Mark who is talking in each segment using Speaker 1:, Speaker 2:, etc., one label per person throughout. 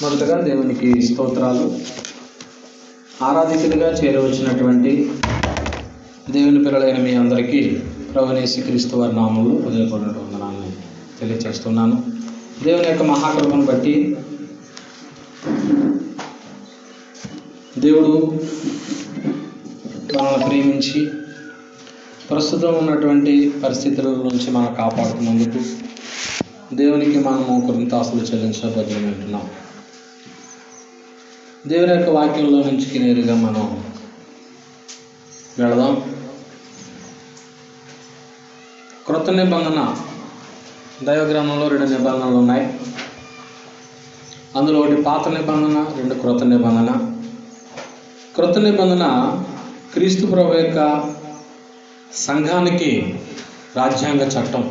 Speaker 1: మొదటగా దేవునికి స్తోత్రాలు. ఆరాధికులుగా చేరవచ్చినటువంటి దేవుని పిల్లలైన మీ అందరికీ ప్రభువైన యేసుక్రీస్తు వారి నామములో హృదయపూర్వక వందనాలను తెలియజేస్తున్నాను. దేవుని యొక్క మహాకృపను బట్టి దేవుడు మనల్ని ప్రేమించి ప్రస్తుతం ఉన్నటువంటి పరిస్థితుల నుంచి మనం కాపాడుతున్నందుకు దేవునికి మనము కృతజ్ఞతాస్తులు చెల్లించబద్దులు ఉంటున్నాం. దేవుని యొక్క వాక్యంలో నుంచి నేరుగా మనం వెళదాం. క్రొత్త నిబంధన దైవగ్రంథంలో 2 నిబంధనలు ఉన్నాయి. అందులో ఒకటి పాత నిబంధన, 2 క్రొత్త నిబంధన. క్రొత్త నిబంధన క్రీస్తు ప్రభు యొక్క సంఘానికి రాజ్యాంగ చట్టం.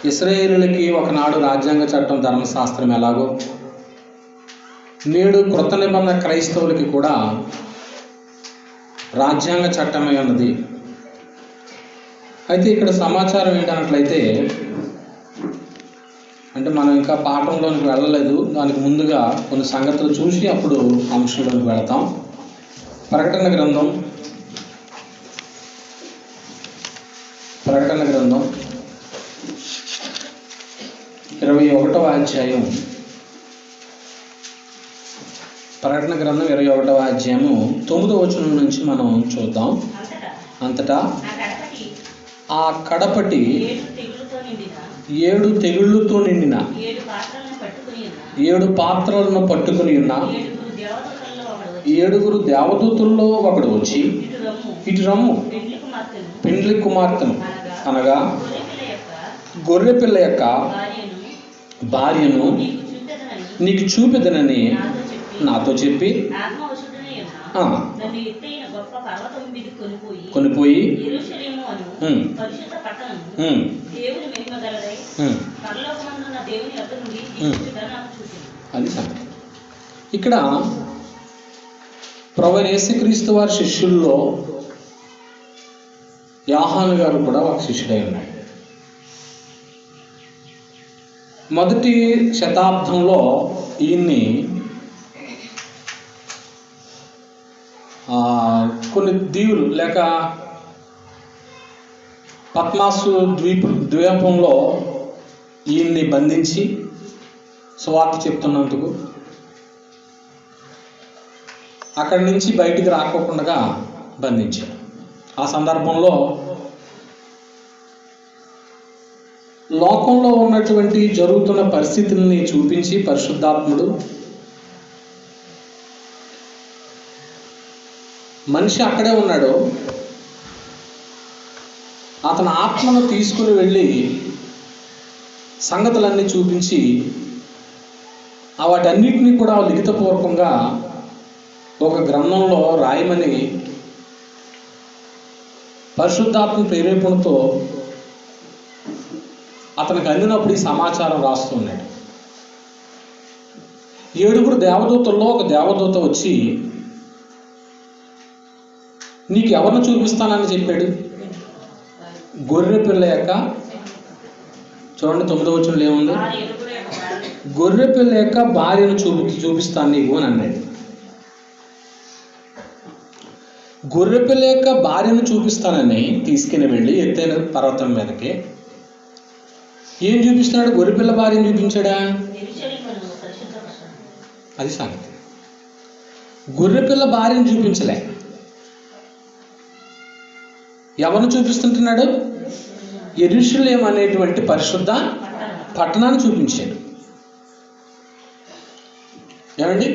Speaker 1: ఇశ్రాయేలులకి ఒకనాడు రాజ్యాంగ చట్టం, ధర్మశాస్త్రం ఎలాగో నేడు క్రొత్త నిబంధన క్రైస్తవులకి కూడా రాజ్యాంగ చట్టమే ఉన్నది. అయితే ఇక్కడ సమాచారం ఏంటన్నట్లయితే, అంటే మనం ఇంకా పాఠంలోనికి వెళ్ళలేదు, దానికి ముందుగా కొన్ని సంగతులు చూసి అప్పుడు అంశంలోకి వెళతాం. ప్రకటన గ్రంథం 21వ అధ్యాయం. ప్రకటన గ్రంథం 21వ అధ్యాయము 9వ వచనం నుంచి మనం చూద్దాం. అంతటా ఆ కడపటి 7 తెగుళ్ళతో నిండిన 7 పాత్రలను పట్టుకుని ఉన్న 7 దేవదూతుల్లో ఒకడు వచ్చి, ఇటు రమ్ము, పెండ్లి కుమార్తెను అనగా గొర్రెపిల్ల యొక్క భార్యను నీకు చూపెదనని నాతో చెప్పి కొనిపోయి అది సంగతి. ఇక్కడ ప్రభువైన యేసుక్రీస్తు వారి శిష్యుల్లో యోహాను గారు కూడా ఒక శిష్యుడై ఉన్నాడు. మొదటి శతాబ్దంలో ఈయన్ని కొన్ని దీవులు లేక పద్మాసు ద్వీపంలో ఈయన్ని బంధించి సువార్త చెప్తున్నందుకు అక్కడి నుంచి బయటికి రాకోకుండా బంధించారు. ఆ సందర్భంలో లోకంలో ఉన్నటువంటి జరుగుతున్న పరిస్థితుల్ని చూపించి పరిశుద్ధాత్ముడు మనిషి అక్కడే ఉన్నాడు, అతని ఆత్మను తీసుకుని వెళ్ళి సంగతులన్నీ చూపించి వాటన్నిటినీ కూడా లిఖితపూర్వకంగా ఒక గ్రంథంలో రాయమని పరిశుద్ధాత్మ ప్రేరేపణతో అతనికి అందినప్పుడు ఈ సమాచారం రాస్తున్నాడు. 7 దేవదూతల్లో ఒక దేవదూత వచ్చి నీకు ఎవరిని చూపిస్తానని చెప్పాడు? గొర్రె పిల్ల యొక్క, చూడండి 9వ వచనంలో ఏముంది? గొర్రె పిల్ల యొక్క భార్యను చూపిస్తాను నీకు అని అన్నాడు. గొర్రె పిల్ల యొక్క భార్యను చూపిస్తానని తీసుకుని వెళ్ళి ఎత్తైన పర్వతం మీదకి ఏం చూపిస్తున్నాడు? గొర్రెపిల్ల భార్యను చూపించాడా? అది సంగతి. గొర్రెపిల్ల భార్యను చూపించలే. ఎవరిని చూపిస్తుంటున్నాడు? యెరూషలేము అనేటువంటి పరిశుద్ధ పట్టణాన్ని చూపించాడు. ఏమండి?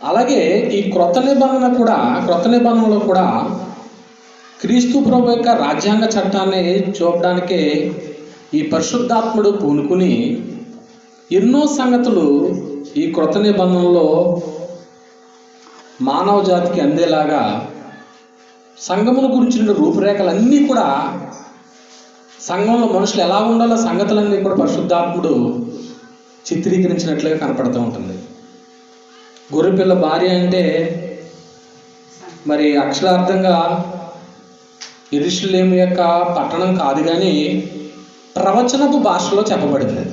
Speaker 1: అలాగే ఈ క్రొత్త నిబంధనలో కూడా క్రీస్తు ప్రభు యొక్క రాజ్యాంగ చట్టాన్ని చూపడానికే ఈ పరిశుద్ధాత్ముడు పూనుకుని ఎన్నో సంగతులు ఈ క్రొత్త నిబంధనలో మానవ జాతికి అందేలాగా సంఘమును గురించిన రూపురేఖలన్నీ కూడా, సంఘంలో మనుషులు ఎలా ఉండాలో సంగతులన్నీ కూడా పరిశుద్ధాత్ముడు చిత్రీకరించినట్లుగా కనపడుతూ ఉంటుంది. గొర్రెపిల్ల భార్య అంటే మరి అక్షరార్థంగా యెరూషలేము యొక్క పట్టణం కాదు, కానీ ప్రవచనపు భాషలో చెప్పబడింది.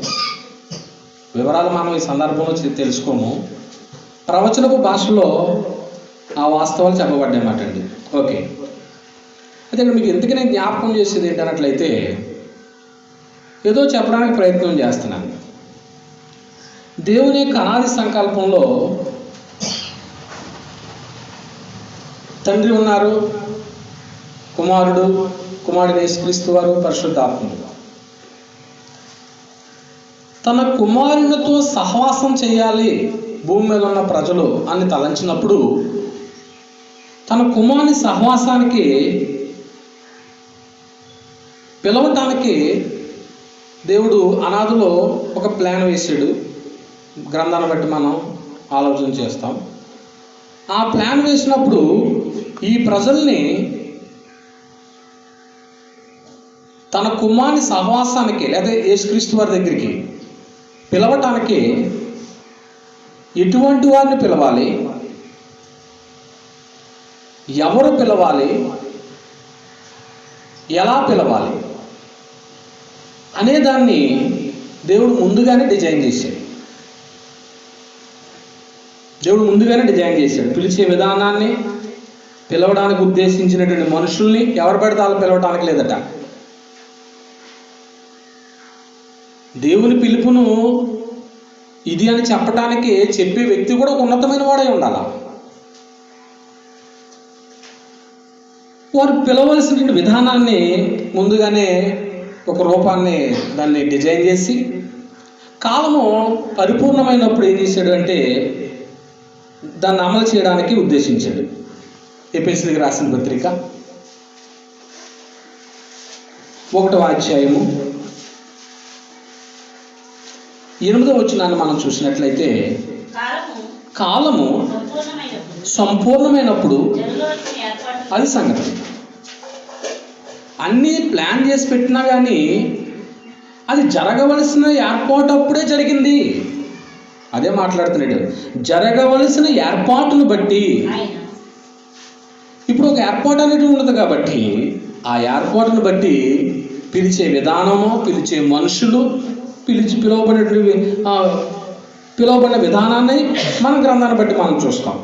Speaker 1: వివరాలు మనం ఈ సందర్భంలో తెలుసుకోము. ప్రవచనపు భాషలో ఆ వాస్తవాలు చెప్పబడ్డాయి అన్నమాట అండి. ఓకే, అయితే ఇక్కడ మీకు ఎందుకు నేను జ్ఞాపకం చేసేది ఏంటన్నట్లయితే, ఏదో చెప్పడానికి ప్రయత్నం చేస్తున్నాను. దేవుని యొక్క అనాది సంకల్పంలో తండ్రి ఉన్నారు, కుమారుడు యేసుక్రీస్తు వారు, పరిశుద్ధాత్ముడు. తన కుమారునితో సహవాసం చేయాలి భూమి మీద ఉన్న ప్రజలు అని తలంచినప్పుడు, తన కుమారుని సహవాసానికి పిలవటానికి దేవుడు అనాదిలో ఒక ప్లాన్ వేసాడు. గ్రంథాన్ని బట్టి మనం ఆలోచన చేస్తాం. ఆ ప్లాన్ వేసినప్పుడు ఈ ప్రజల్ని తన కుమారుని సహవాసానికి లేదా యేసుక్రీస్తు వారి దగ్గరికి పిలవటానికి ఎటువంటి వారిని పిలవాలి, ఎవరు పిలవాలి, ఎలా పిలవాలి అనే దాన్ని దేవుడు ముందుగానే డిజైన్ చేశాడు. పిలిచే విధానాన్ని, పిలవడానికి ఉద్దేశించినటువంటి మనుషుల్ని ఎవరు పడితే వాళ్ళు పిలవడానికి లేదట. దేవుని పిలుపును ఇది అని చెప్పటానికి చెప్పే వ్యక్తి కూడా ఒక ఉన్నతమైన వాడై ఉండాలి. వారు పిలవలసిన విధానాన్ని ముందుగానే ఒక రూపాన్ని దాన్ని డిజైన్ చేసి, కాలము పరిపూర్ణమైనప్పుడు ఏం చేశాడు అంటే దాన్ని అమలు చేయడానికి ఉద్దేశించాడు. ఎఫెసీయులకు రాసిన పత్రిక 1వ అధ్యాయము 8వ వచనాన్ని మనం చూసినట్లయితే, కాలము సంపూర్ణమైనప్పుడు అది సంగతి. అన్నీ ప్లాన్ చేసి పెట్టినా కానీ అది జరగవలసిన ఏర్పాటు అప్పుడే జరిగింది. అదే మాట్లాడుతున్నాడు, జరగవలసిన ఏర్పాటును బట్టి. ఇప్పుడు ఒక ఏర్పాటు అనేది ఉండదు కాబట్టి ఆ ఏర్పాటును బట్టి పిలిచే విధానము, పిలిచే మనుషులు, పిలువబడిన విధానాన్ని మన గ్రంథాన్ని బట్టి మనం చూస్తాం.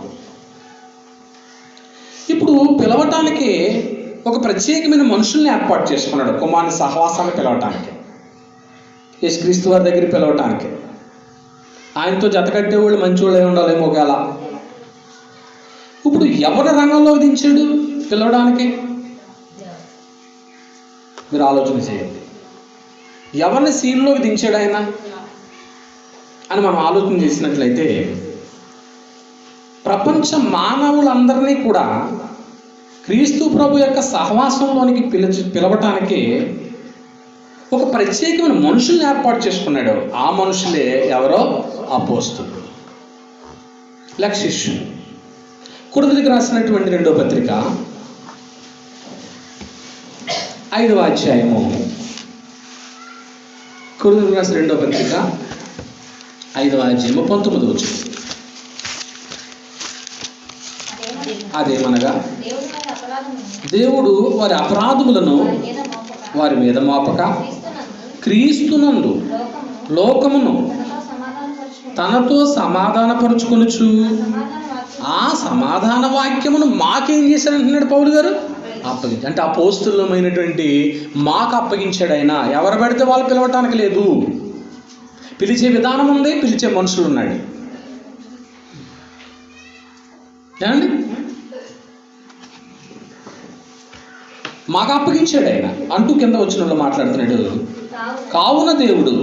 Speaker 1: ఇప్పుడు పిలవటానికి ఒక ప్రత్యేకమైన మనుషుల్ని ఏర్పాటు చేసుకున్నాడు కుమారుని సహవాసాన్ని పిలవటానికి, యేసుక్రీస్తు వారి దగ్గర పిలవటానికి. ఆయనతో జతకట్టేవాళ్ళు మంచివాళ్ళు అయి ఉండాలేమో ఒకవేళ. ఇప్పుడు ఎవరి రంగంలోకి దించాడు పిలవడానికి? మీరు ఆలోచన చేయండి. ఎవరిని సీన్లోకి దించాడు ఆయన అని మనం ఆలోచన చేసినట్లయితే, ప్రపంచ మానవులందరినీ కూడా క్రీస్తు ప్రభు యొక్క సహవాసంలోనికి పిలవటానికి ఒక ప్రత్యేకమైన మనుషుల్ని ఏర్పాటు చేసుకున్నాడు. ఆ మనుషులే ఎవరో? అపోస్తలులు, లేక శిష్యులు. కొరింథీయులకు రాసినటువంటి 2వ పత్రిక 5వ అధ్యాయము, కొరింథీయులకు రాసిన 2వ పత్రిక 5వ అధ్యాయము 19వ వచనం. అదేమనగా, దేవుడు వారి అపరాధములను వారి మీద మోపక క్రీస్తునందు లోకమును తనతో సమాధానపరుచుకొనుచు ఆ సమాధాన వాక్యమును మాకేం చేశాడంటున్నాడు పౌలు గారు? అప్పగించి, అంటే అపోస్తలుమైనటువంటి మాకు అప్పగించాడు ఆయన. ఎవరు పెడితే వాళ్ళు పిలవటానికి లేదు. పిలిచే విధానం ఉంది, పిలిచే మనుషులు ఉన్నాడు. ఏమండి? మాకు అప్పగించాడు ఆయన అంటూ కింద వచ్చిన మాట్లాడుతున్నాడు. కావున దేవుడు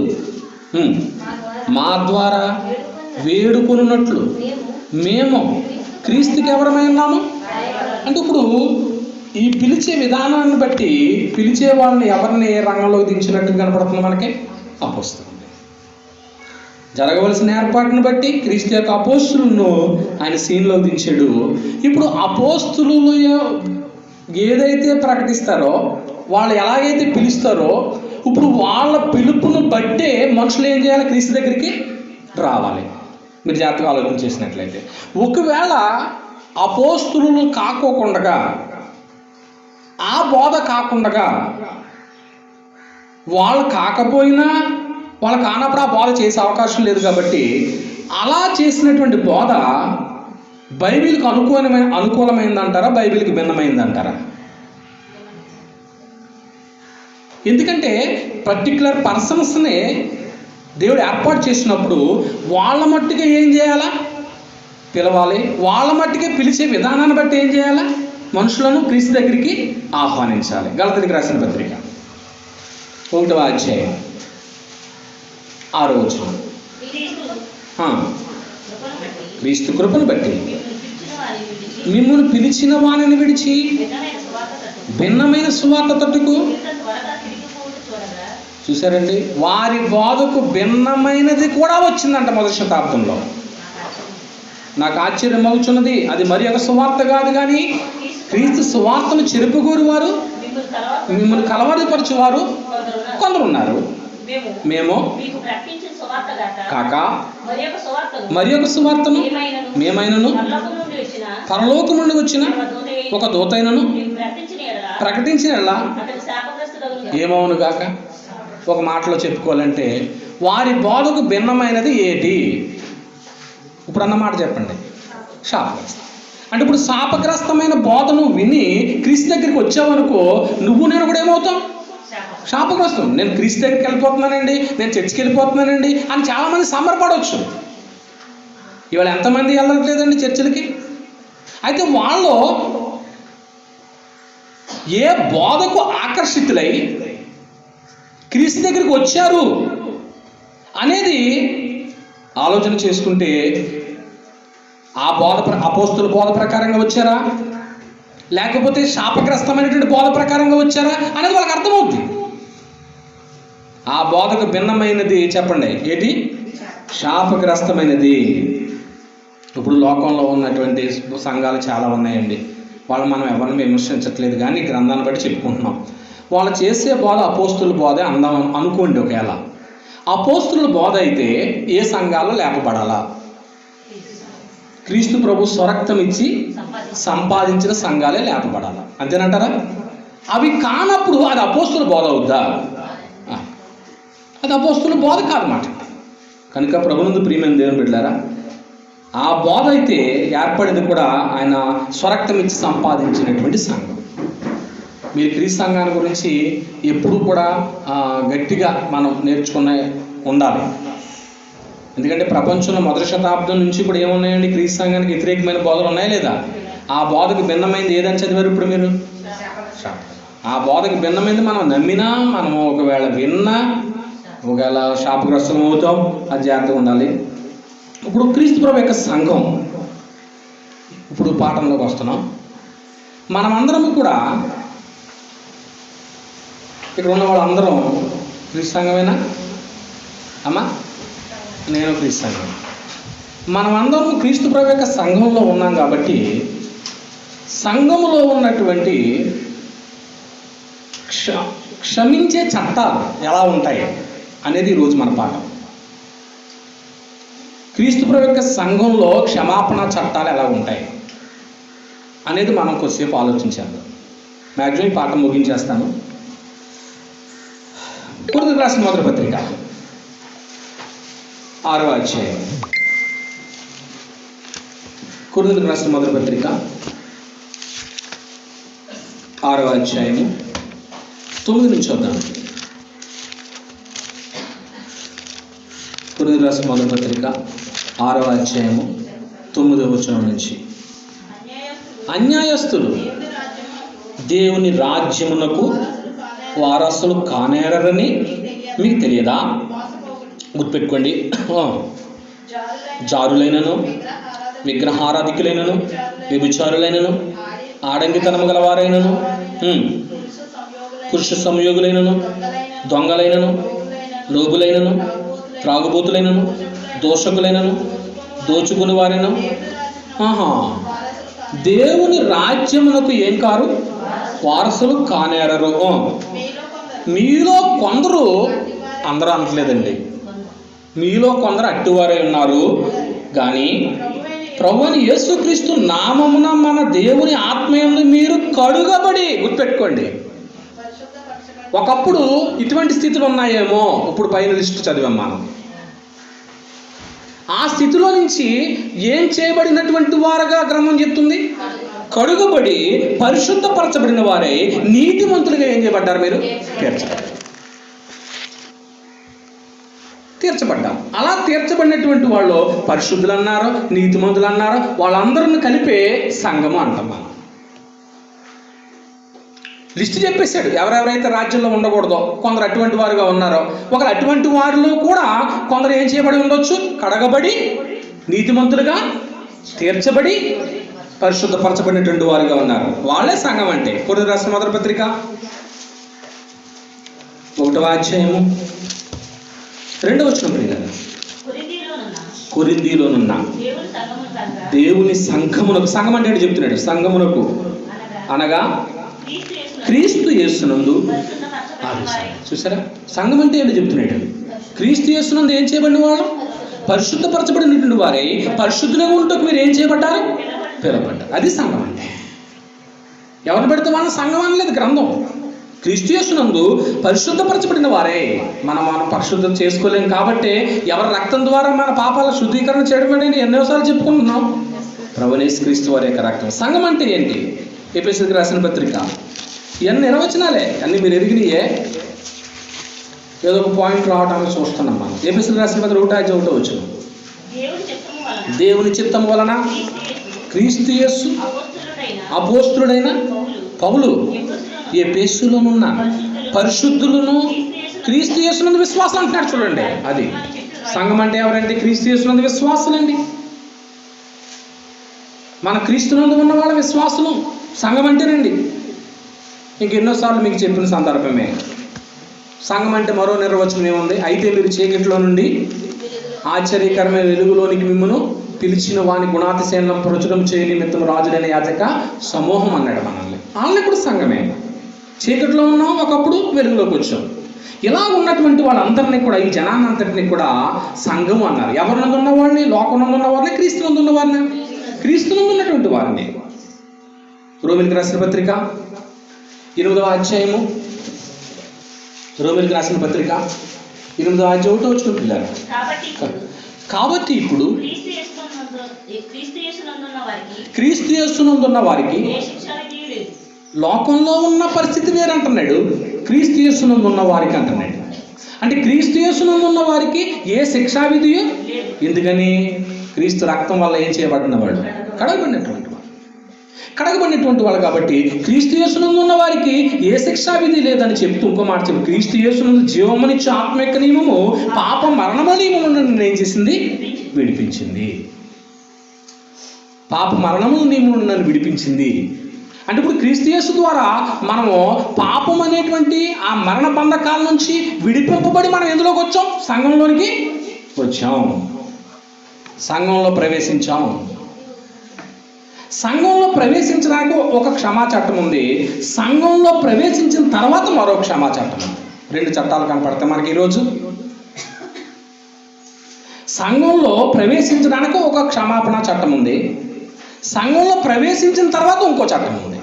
Speaker 1: మా ద్వారా వేడుకొనున్నట్లు మేము క్రీస్తుకి ఎవరమై ఉన్నాము అంటే, ఇప్పుడు ఈ పిలిచే విధానాన్ని బట్టి పిలిచే వాళ్ళని ఎవరిని రంగంలోకి దించినట్టు కనపడుతుంది మనకి? అపోస్తలులు. జరగవలసిన ఏర్పాటును బట్టి క్రీస్తు యొక్క అపోస్తలులను ఆయన సీన్లోకి దించాడు. ఇప్పుడు అపోస్తలు ఏదైతే ప్రకటిస్తారో, వాళ్ళు ఎలాగైతే పిలుస్తారో, ఇప్పుడు వాళ్ళ పిలుపును బట్టే మనుషులు ఏం చేయాలి? క్రీస్తు దగ్గరికి రావాలి. మీరు జాగ్రత్తగా ఆలోచన చేసినట్లయితే, ఒకవేళ అపోస్తలులు కాకోకుండా, ఆ బోధ కాకుండా వాళ్ళు కాకపోయినా, వాళ్ళు కానప్పుడు ఆ బోధ చేసే అవకాశం లేదు కాబట్టి అలా చేసినటువంటి బోధ బైబిల్కి అనుకూలమైందంటారా, బైబిల్కి భిన్నమైందంటారా? ఎందుకంటే పర్టికులర్ పర్సన్స్ని దేవుడు ఏర్పాటు చేసినప్పుడు వాళ్ళ మట్టుకే ఏం చేయాలా? పిలవాలి. వాళ్ళ మట్టుకే పిలిచే విధానాన్ని బట్టి ఏం చేయాలా? మనుషులను క్రీస్తు దగ్గరికి ఆహ్వానించాలి. గలతీయులకు రాసిన పత్రిక 1వ అధ్యాయం 6వ వచనం. క్రీస్తు కృపను బట్టి మిమ్మల్ని పిలిచిన వానిని విడిచి భిన్నమైన సువార్త తట్టుకు. చూసారండి, వారి బోధకు భిన్నమైనది కూడా వచ్చిందంట మొదటి శతాబ్దంలో. నాకు ఆశ్చర్యం అవుతున్నది. అది మరి ఒక సువార్త కాదు, కానీ క్రీస్తు సువార్తను చెరుపుగోరు వారు, మిమ్మల్ని కలవరపరచువారు కొందరు ఉన్నారు. మేము కాక మరి ఒక సువార్తను మేమైనను పరలోకము నుండి వచ్చిన ఒక దూతైనను ప్రకటించిన ఎలా ఏమవును గాక. ఒక మాటలో చెప్పుకోవాలంటే వారి బోధకు భిన్నమైనది ఏది? ఇప్పుడు అన్నమాట చెప్పండి. శాపగ్రస్తం. అంటే ఇప్పుడు శాపగ్రస్తమైన బోధను విని క్రీస్తు దగ్గరికి వచ్చావనుకో, నువ్వు నేను కూడా ఏమవుతాం? శాపగ్రస్తం. నేను క్రీస్తు దగ్గరికి వెళ్ళిపోతున్నానండి, నేను చర్చికి వెళ్ళిపోతున్నానండి అని చాలామంది సంబరపడవచ్చు. ఇవాళ ఎంతమంది వెళ్ళట్లేదండి చర్చిలకి? అయితే వాళ్ళు ఏ బోధకు ఆకర్షితులై క్రీస్తు దగ్గరికి వచ్చారు అనేది ఆలోచన చేసుకుంటే, ఆ బోధ అపోస్తుల బోధ ప్రకారంగా వచ్చారా, లేకపోతే శాపగ్రస్తమైనటువంటి బోధ ప్రకారంగా వచ్చారా అనేది వాళ్ళకి అర్థమవుతుంది. ఆ బోధకు భిన్నమైనది చెప్పండి ఏంటి? శాపగ్రస్తమైనది. ఇప్పుడు లోకంలో ఉన్నటువంటి సంఘాలు చాలా ఉన్నాయండి. వాళ్ళు మనం ఎవరిని విమర్శించట్లేదు, కానీ గ్రంథాన్ని బట్టి చెప్పుకుంటున్నాం. వాళ్ళు చేసే బోధ అపోస్తుల బోధ అందాం అనుకోండి. ఒకవేళ అపోస్తుల బోధ అయితే ఏ సంఘాల్లో లేపబడాలా? క్రీస్తు ప్రభు స్వరక్తం ఇచ్చి సంపాదించిన సంఘాలే లేపబడాలా, అంతేనంటారా? అవి కానప్పుడు అది అపోస్తుల బోధ అవుద్దా? అది అపోస్తుల బోధ కాదన్నమాట. కనుక ప్రభునందు ప్రియమైన దేవుని బిడ్డలారా, ఆ బోధ అయితే ఏర్పడింది కూడా ఆయన స్వరక్తం ఇచ్చి సంపాదించినటువంటి సంఘం. మీరు క్రీస్తు సంఘాన్ని గురించి ఎప్పుడు కూడా గట్టిగా మనం నేర్చుకునే ఉండాలి. ఎందుకంటే ప్రపంచంలో మొదటి శతాబ్దం నుంచి కూడా ఏమున్నాయండి? క్రీస్తు సంఘానికి వ్యతిరేకమైన బోధలు ఉన్నాయా లేదా? ఆ బోధకు భిన్నమైంది ఏదని చదివారు ఇప్పుడు మీరు? ఆ బోధకు భిన్నమైంది మనం నమ్మినా, మనం ఒకవేళ విన్నా, ఒకవేళ శాపగ్రస్తం అవుతాం. అది జాగ్రత్తగా ఉండాలి. ఇప్పుడు క్రీస్తు ప్రభు యొక్క సంఘం, ఇప్పుడు పాఠంలోకి వస్తున్నాం. మనమందరము కూడా, ఇక్కడ ఉన్న వాళ్ళందరం క్రీస్తు సంఘమేనా అమ్మా? నేను క్రీస్తు సంఘం. మనమందరం క్రీస్తు ప్రభు యొక్క సంఘంలో ఉన్నాం కాబట్టి సంఘములో ఉన్నటువంటి క్షమించే చట్టాలు ఎలా ఉంటాయి అనేది ఈరోజు మన పాఠం. క్రీస్తు ప్రభు యొక్క సంఘంలో క్షమాపణ చట్టాలు ఎలా ఉంటాయి అనేది మనం కొద్దిసేపు ఆలోచించేద్దాం. మ్యాక్సిమం ఈ పాఠం ముగించేస్తాను. కొరింథీయులకు రాసిన మొదటి పత్రిక 6వ అధ్యాయం. కొరింథీయులకు రాసిన మొదటి పత్రిక 6వ అధ్యాయము 9 నుంచి చూద్దాం. కొరింథీయులకు రాసిన మొదటి పత్రిక 6వ అధ్యాయము 9వ వచనం నుంచి. అన్యాయస్తులు దేవుని రాజ్యమునకు వారసులు కానేరని మీకు తెలియదా? గుర్తుపెట్టుకోండి. జారులైనను, విగ్రహారాధికులైనను, వ్యభిచారులైనను, ఆడంగితనము గలవారైనను, పురుష సంయోగులైనను, దొంగలైనను, లోబులైనను, త్రాగుబోతులైనను, దోషకులైనను, దోచుకుని వారైనను దేవుని రాజ్యమునకు ఏం కారు? వారసులు కానేరరు. మీలో కొందరు, అందరూ అనట్లేదండి, మీలో కొందరు అట్టివారై ఉన్నారు, కానీ ప్రభువైన యేసుక్రీస్తు నామమున మన దేవుని ఆత్మయందు మీరు కడుగబడి, గుర్తుపెట్టుకోండి, ఒకప్పుడు ఇటువంటి స్థితులు ఉన్నాయేమో, ఇప్పుడు పైన లిస్టు చదివాం మనం. ఆ స్థితిలో నుంచి ఏం చేయబడినటువంటి వారుగా గ్రంథం చెప్తుంది? కడుగుబడి పరిశుద్ధపరచబడిన వారై నీతిమంతులుగా ఏం చేయబడ్డారు? మీరు తీర్చబడ్డారు. అలా తీర్చబడినటువంటి వాళ్ళు పరిశుద్ధులు అన్నారు, నీతిమంతులు అన్నారు. వాళ్ళందరిని కలిపే సంఘము అంటాం మనం. లిస్టు చెప్పేశాడు ఎవరెవరైతే రాజ్యంలో ఉండకూడదో. కొందరు అటువంటి వారుగా ఉన్నారో, ఒకరు అటువంటి వారిలో కూడా కొందరు ఏం చేయబడి ఉండొచ్చు? కడగబడి నీతిమంతులుగా తీర్చబడి పరిశుద్ధపరచబడినటువంటి వారుగా ఉన్నారు. వాళ్ళే సంఘం అంటే. కొరింథీయులకు రాసిన మొదటి పత్రిక 1వ అధ్యాయము 2వ వచనం ప్రియులారా, కొరింథీయులోనున్న దేవుని సంఘమునకు, సంఘం అంటే చెప్తున్నాడు, సంఘమునకు అనగా క్రీస్తు యేసునందు. చూసారా, సంఘం అంటే ఏంటో చెప్తున్నాడు. క్రీస్తు యేసునందు ఏం చేయబడిన వాడు? పరిశుద్ధపరచబడినటువంటి వారే పరిశుద్ధులుగా ఉంటూ మీరు ఏం చేయబడ్డారు? పిలువబడ్డారు. అది సంఘం అంటే. ఎవరిని పెడితే వాళ్ళ సంఘం అనలేదు గ్రంథం. క్రీస్తు యేసునందు పరిశుద్ధపరచబడిన వారే. మనం పరిశుద్ధం చేసుకోలేం కాబట్టి ఎవరి రక్తం ద్వారా మన పాపాల శుద్ధీకరణ చేయడం అనేది ఎన్నోసార్లు చెప్పుకుంటున్నాం. ప్రభువైన యేసు క్రీస్తు వారి యొక్క రక్తం. సంఘం అంటే ఏంటి? ఎఫెసీయులకు రాసిన పత్రిక, ఇవన్నీ నిర్వచనాలే, అన్నీ మీరు ఎరిగినాయే. ఏదో ఒక పాయింట్ రావడానికి చూస్తున్నాం మనం. ఎఫెసీయులకు రాసిన పత్రిక 1:1 వచనం, దేవుని చిత్తం వలన క్రీస్తు యేసు అపోస్తలుడైన పౌలు ఎఫెసులోనున్న పరిశుద్ధులను క్రీస్తు యేసునందు విశ్వాసం అంటున్నాడు. చూడండి, అది సంఘం అంటే ఎవరంటే క్రీస్తు యేసునందు విశ్వాసులండి. మన క్రీస్తునందు ఉన్న వాళ్ళ విశ్వాసులు సంఘం అంటేనండి. ఇంకెన్నోసార్లు మీకు చెప్పిన సందర్భమే. సంఘం అంటే మరో నిర్వచనం ఏముంది? అయితే మీరు చీకటిలో నుండి ఆశ్చర్యకరమైన వెలుగులోనికి మిమ్మల్ని పిలిచిన వాని గుణాతిశయనం ప్రచురం చేయ నిమిత్తం రాజులైన యాజక సమూహం అన్నాడు మనల్ని. వాళ్ళని కూడా సంఘమే. చీకటిలో ఉన్నాం, ఒకప్పుడు వెలుగులోకి వచ్చాం. ఇలా ఉన్నటువంటి వాళ్ళందరినీ కూడా, ఈ జనాన్నంతటినీ కూడా సంఘం అన్నారు. ఎవరినందు ఉన్న వాడిని? లోకనందు ఉన్న వారిని, క్రీస్తునందు ఉన్న వారిని, క్రీస్తునందు ఉన్నటువంటి వారిని. రోమీయులకు రాసిన పత్రిక 8వ అధ్యాయము, రోమీయులకు రాసిన పత్రిక 8వ అధ్యాయం 1వ వచనం పిల్లలు. కాబట్టి ఇప్పుడు క్రీస్తు యేసునందున్న వారికి లోకంలో ఉన్న పరిస్థితి వేరంటున్నాడు. క్రీస్తు యేసునందు ఉన్న వారికి అంటున్నాడు. అంటే క్రీస్తు యేసునందు ఉన్న వారికి ఏ శిక్షా విధియో. ఎందుకని? క్రీస్తు రక్తం వల్ల ఏం చేయబడిన వాడు? కడగబడినటువంటి వాడు. కడగబడినటువంటి వాళ్ళు కాబట్టి క్రీస్తు యేసునందు ఉన్న వారికి ఏ శిక్షా విధి లేదని చెప్తూ ఇంకో మాట చెప్పి, క్రీస్తు యేసునందు జీవమునిచ్చే ఆత్మ యొక్క నియమము పాప మరణము నియమము నన్ను ఏం చేసింది? విడిపించింది. పాప మరణము నియమము నన్ను విడిపించింది. అంటే ఇప్పుడు క్రీస్తు యేసు ద్వారా మనము పాపం అనేటువంటి ఆ మరణ బంధకాల నుంచి విడిపింపబడి మనం ఎందులోకి వచ్చాం? సంఘంలోనికి వచ్చాం. సంఘంలో ప్రవేశించాం. సంఘంలో ప్రవేశించడానికి ఒక క్షమా చట్టం ఉంది. సంఘంలో ప్రవేశించిన తర్వాత మరో క్షమా చట్టం ఉంది. 2 చట్టాలు కనపడతాయి మనకి ఈరోజు. సంఘంలో ప్రవేశించడానికి ఒక క్షమాపణ చట్టం ఉంది. సంఘంలో ప్రవేశించిన తర్వాత ఇంకో చట్టం ఉంది.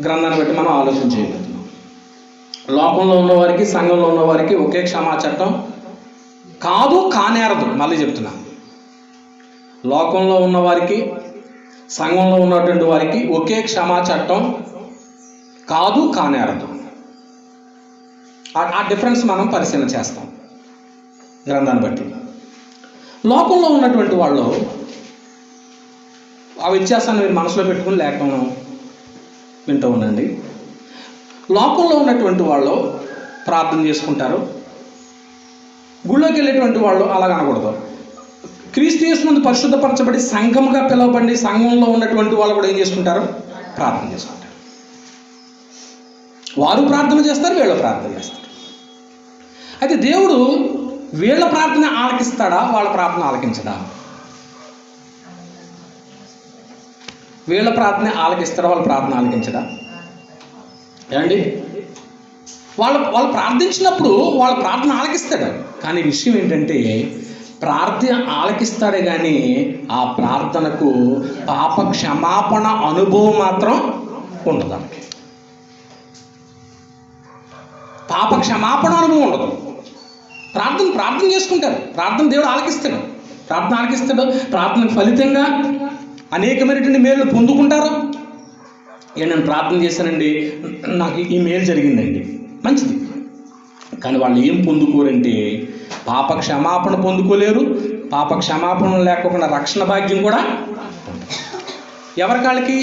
Speaker 1: గ్రంథాన్ని బట్టి మనం ఆలోచన చేయగలుగుతున్నాం. లోకంలో ఉన్నవారికి, సంఘంలో ఉన్నవారికి ఒకే క్షమా చట్టం కాదు, కానేరదు. మళ్ళీ చెప్తున్నా, లోకంలో ఉన్నవారికి, సంఘంలో ఉన్నటువంటి వారికి ఒకే క్షమా చట్టం కాదు, కానేరదు. ఆ డిఫరెన్స్ మనం పరిశీలన చేస్తాం గ్రంథాన్ని బట్టి. లోకంలో ఉన్నటువంటి వాళ్ళు ఆ వ్యత్యాసాన్ని మీరు మనసులో పెట్టుకుని లేకుండా వింటూ ఉండండి. లోకంలో ఉన్నటువంటి వాళ్ళు ప్రార్థన చేసుకుంటారు. గుళ్ళోకి వెళ్ళేటువంటి వాళ్ళు అలా అనకూడదు. క్రీస్తు యేసునందు పరిశుద్ధపరచబడి సంఘముగా పిలువబడి సంఘంలో ఉన్నటువంటి వాళ్ళు కూడా ఏం చేసుకుంటారు? ప్రార్థన చేసుకుంటారు. వారు ప్రార్థన చేస్తారు, వీళ్ళు ప్రార్థన చేస్తారు. అయితే దేవుడు వీళ్ళ ప్రార్థన ఆలకిస్తాడా? వాళ్ళ ప్రార్థన ఆలకించడా? వీళ్ళ ప్రార్థన ఆలకిస్తాడా? వాళ్ళ ప్రార్థన ఆలకించడా? ఏమండి, వాళ్ళు ప్రార్థించినప్పుడు వాళ్ళ ప్రార్థన ఆలకిస్తాడు. కానీ విషయం ఏంటంటే, ప్రార్థన ఆలకిస్తాడే కానీ ఆ ప్రార్థనకు పాప క్షమాపణ అనుభవం మాత్రం ఉండదు. పాప క్షమాపణ అనుభవం ఉండదు. ప్రార్థన చేసుకుంటారు, ప్రార్థన దేవుడు ఆలకిస్తాడు, ప్రార్థనకు ఫలితంగా అనేకమైనటువంటి మేలు పొందుకుంటారు. నేను ప్రార్థన చేశానండి, నాకు ఈ మేలు జరిగిందండి, మంచిది. కానీ వాళ్ళు ఏం పొందుకోరంటే పాప క్షమాపణ పొందుకోలేరు. పాప క్షమాపణ లేకుండా రక్షణ భాగ్యం కూడా ఎవరికాళ్ళకి?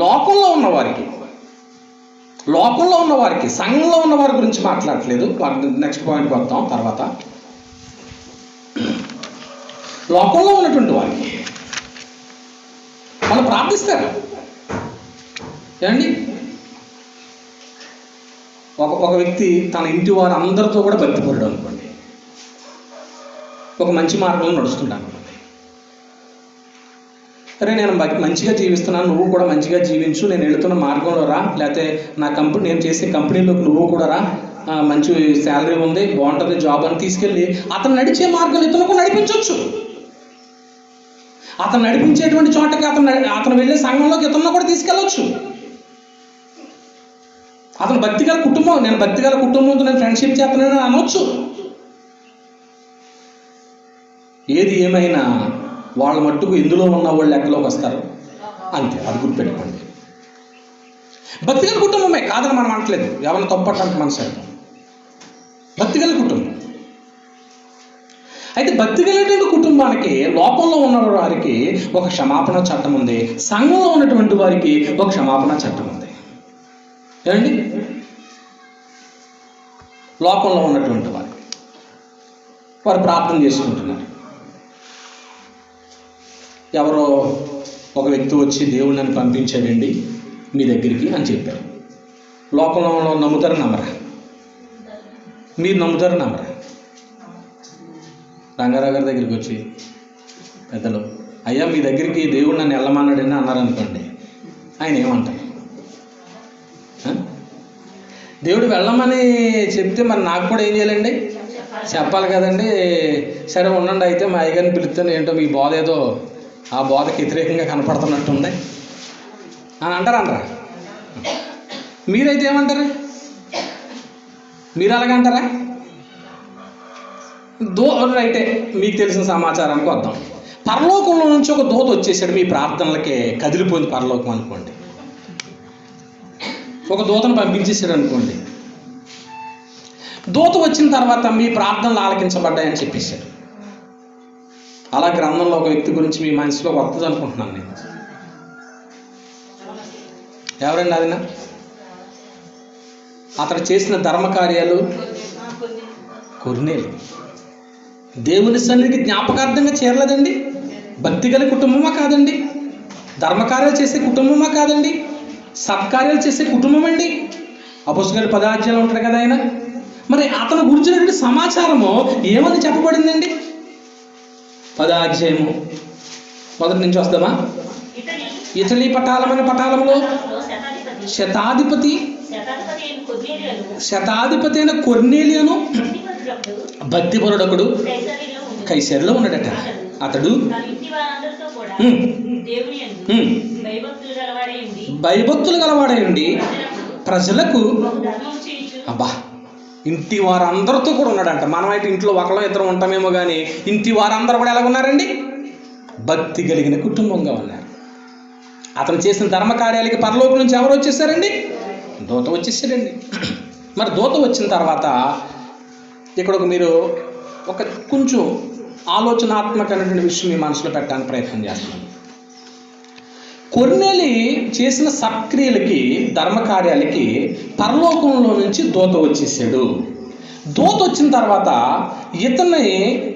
Speaker 1: లోకంలో ఉన్నవారికి, సంఘంలో ఉన్నవారి గురించి మాట్లాడట్లేదు. నెక్స్ట్ పాయింట్కి వస్తాం తర్వాత. లోకంలో ఉన్నటువంటి వారికి వాళ్ళు ప్రార్థిస్తారు ఏమండి. ఒక వ్యక్తి తన ఇంటి వారు అందరితో కూడా భక్తిపరుడు అనుకోండి, ఒక మంచి మార్గంలో నడుస్తుంటాను అనుకోండి. సరే, నేను మంచిగా జీవిస్తున్నాను, నువ్వు కూడా మంచిగా జీవించు, నేను వెళుతున్న మార్గంలో రా, లేకపోతే నేను చేసే కంపెనీలోకి నువ్వు కూడా రా, మంచి శాలరీ ఉంది, బాగుంటుంది జాబ్ అని తీసుకెళ్ళి అతను నడిచే మార్గంలో ఇతను నడిపించవచ్చు. అతను నడిపించేటువంటి చోటకి అతను వెళ్ళే సంఘంలోకి ఇతను కూడా తీసుకెళ్ళవచ్చు. అతను భక్తిగల కుటుంబం, నేను భక్తిగల కుటుంబంతో నేను ఫ్రెండ్షిప్ చేస్తున్నాను అనొచ్చు. ఏది ఏమైనా వాళ్ళ మట్టుకు ఎందులో ఉన్న వాళ్ళు లెక్కలోకి వస్తారు అంతే, అది గుర్తుపెట్టుకోండి. భక్తిగల కుటుంబమే కాదని మనం అనట్లేదు, ఎవరిని తప్పట్టడానికి మన సైతం భక్తిగల కుటుంబం. అయితే భక్తిగలటువంటి కుటుంబానికి లోకంలో ఉన్న వారికి ఒక క్షమాపణ చట్టం ఉంది, సంఘంలో ఉన్నటువంటి వారికి ఒక క్షమాపణ చట్టం ఉంది. ఏమండి, లోకంలో ఉన్నటువంటి వారు ప్రార్థన చేసుకుంటున్నారు. ఎవరో ఒక వ్యక్తి వచ్చి దేవుడు నన్ను పంపించాడండి మీ దగ్గరికి అని చెప్పారు. లోకంలో నమ్ముతారు నమ్మరా? మీరు నమ్ముతారు నమ్మరా? రంగారావు గారి దగ్గరికి వచ్చి పెద్దలు, అయ్యా మీ దగ్గరికి దేవుడు నన్ను వెళ్ళమన్నాడని అన్నారనుకోండి, ఆయన ఏమంటారు? దేవుడు వెళ్ళమని చెప్తే మరి నాకు కూడా ఏం చేయాలండి? చెప్పాలి కదండి. సరే ఉండండి, అయితే మా అయ్యగారిని పిలుస్తాను, ఏంటో మీ బోధ ఏదో ఆ బోధకి వ్యతిరేకంగా కనపడుతున్నట్టుంది అని అంటారా? మీరైతే ఏమంటారు? మీరు అలాగంటారా? అయితే మీకు తెలిసిన సమాచారానికి వద్దాం. పరలోకంలో నుంచి ఒక దూత వచ్చేసాడు, మీ ప్రార్థనలకే కదిలిపోయింది పరలోకం అనుకోండి. ఒక దూతను పంపించేసాడు అనుకోండి. దూత వచ్చిన తర్వాత మీ ప్రార్థనలు ఆలకించబడ్డాయని చెప్పేశాడు. అలా గ్రంథంలో ఒక వ్యక్తి గురించి మీ మనసులో వస్తుంది అనుకుంటున్నాను నేను. ఎవరండి అది? అతడు చేసిన ధర్మకార్యాలు కొర్నేలు దేవుని సన్నిధికి జ్ఞాపకార్థంగా చేరలేదండి. భక్తిగల కుటుంబమా కాదండి? ధర్మకార్యాలు చేసే కుటుంబమా కాదండి? సత్కార్యాలు చేసే కుటుంబం అండి. అపొస్తలుల 10వ అధ్యాయంలో ఉంటాడు కదా ఆయన. మరి అతను గురించినటువంటి సమాచారము ఏమని చెప్పబడిందండి? 10వ అధ్యాయము 1 నుంచి వస్తామా? ఇటలీ పటాలమైన పటాలంలో శతాధిపతి అయిన కొర్నేలియను భక్తిపరుడొకడు కైసరులో ఉన్నాడట. అతడు భయభక్తులు గలవాడై ఉండి ప్రజలకు ఇంటి వారందరితో కూడా ఉన్నాడంట. మనమైతే ఇంట్లో ఒకళ్ళో ఇద్దరు ఉంటామేమో కానీ ఇంటి వారందరూ కూడా ఎలా ఉన్నారండి? భక్తి కలిగిన కుటుంబంగా ఉన్నారు. అతను చేసిన ధర్మకార్యాలకి పరలోకం నుంచి ఎవరు వచ్చేసారండి? దూత వచ్చేసారండి. మరి దూత వచ్చిన తర్వాత ఇక్కడ మీరు ఒక కొంచెం ఆలోచనాత్మకమైనటువంటి విషయం మీ మనసులో పెట్టడానికి ప్రయత్నం చేస్తున్నాను. కొర్నేలి చేసిన సత్క్రియలకి ధర్మకార్యాలకి పరలోకంలో నుంచి దూత వచ్చేసాడు. దూత వచ్చిన తర్వాత ఇతన్ని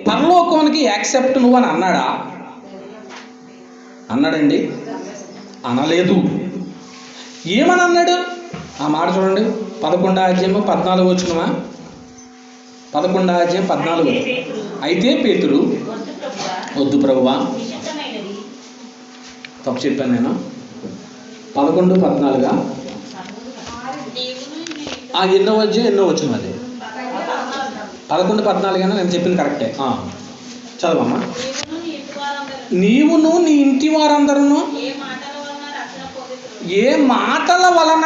Speaker 1: పరలోకానికి యాక్సెప్ట్ నువ్వు అని అన్నాడండి? అనలేదు. ఏమని అన్నాడు? ఆ మాట చూడండి, 11వ అధ్యాయం 14వ వచనమా? 11వ అధ్యాయం 14. అయితే పేతురు, వద్దు ప్రభువా, తప్పు చెప్పాను నేను. 11:14 ఎన్నో అధ్యాయం ఎన్నో వచనం అది? 11:14 నేను చెప్పింది కరెక్టే. చదవమ్మా. నీవును నీ ఇంటి వారందరూ ఏ మాటల వలన